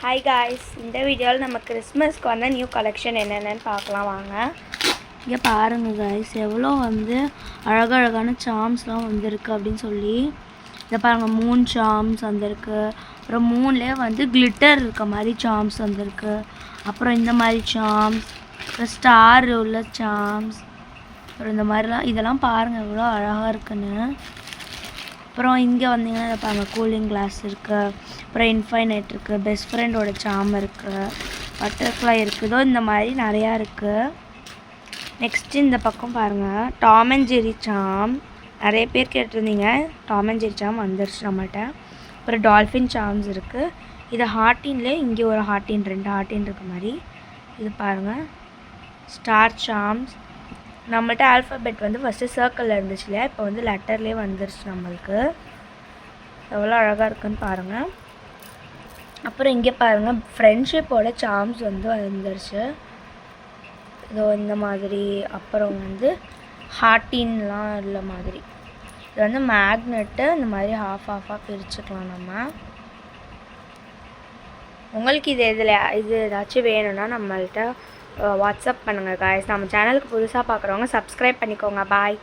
Hi guys, இந்த வீடியோவில் நம்ம கிறிஸ்மஸ்க்கு வந்த நியூ கலெக்ஷன் என்னென்னு பார்க்கலாம் வாங்க. இங்கே பாருங்கள் காய்ஸ், எவ்வளோ அழகழகான சாம்ஸ்லாம் வந்திருக்கு அப்படின்னு சொல்லி. இதை பாருங்கள், மூன் சாம்ஸ் வந்திருக்கு. அப்புறம் மூன்லேயே கிளிட்டர் இருக்க மாதிரி சாம்ஸ் வந்திருக்கு. அப்புறம் இந்த மாதிரி சாம்ஸ், அப்புறம் ஸ்டார் உள்ள சாம்ஸ், அப்புறம் இந்த மாதிரிலாம் இதெல்லாம் பாருங்கள் எவ்வளோ அழகாக இருக்குன்னு. அப்புறம் இங்கே வந்தீங்கன்னா இதை பாருங்கள், கூலிங் கிளாஸ் இருக்குது. அப்புறம் இன்ஃபைனைட் இருக்குது, பெஸ்ட் ஃப்ரெண்டோட சாம் இருக்குது, பட்டர்ஃப்ளை இருக்குதோ இந்த மாதிரி நிறையா இருக்குது. நெக்ஸ்ட்டு இந்த பக்கம் பாருங்கள், டாம் அண்ட் ஜெர்ரி சாம். நிறைய பேர் கேட்டிருந்தீங்க, டாம் அண்ட் ஜெர்ரி சாம் வந்துருச்சு நம்மகிட்ட. அப்புறம் டால்ஃபின் சாம்ஸ் இருக்குது. இது ஹார்ட்டின்லேயே இங்கே ஒரு ஹார்ட்டின், 2 ஹார்ட்டின் இருக்க மாதிரி. இது பாருங்கள், ஸ்டார் சாம்ஸ். நம்மள்ட்ட ஆல்ஃபபெட் ஃபஸ்ட்டு சர்க்கிளில் இருந்துச்சு இல்லையா, இப்போ லெட்டர்லேயே வந்துருச்சு நம்மளுக்கு. எவ்வளோ அழகாக இருக்குன்னு பாருங்கள். அப்புறம் இங்கே பாருங்கள், ஃப்ரெண்ட்ஷிப்போட சாம்ஸ் வந்துருச்சு. இதோ இந்த மாதிரி. அப்புறம் ஹார்ட்டின்லாம் உள்ள மாதிரி. இது மேக்னெட்டு. இந்த மாதிரி ஹாஃபாக பிரிச்சுக்கலாம் நம்ம. உங்களுக்கு இது ஏதாச்சும் வேணும்னா நம்மள்ட்ட வாட்ஸ்அப் பண்ணுங்கள் காய்ஸ். நம்ம சேனலுக்கு புதுசாக பார்க்குறவங்க சப்ஸ்கிரைப் பண்ணிக்கோங்க. பாய்.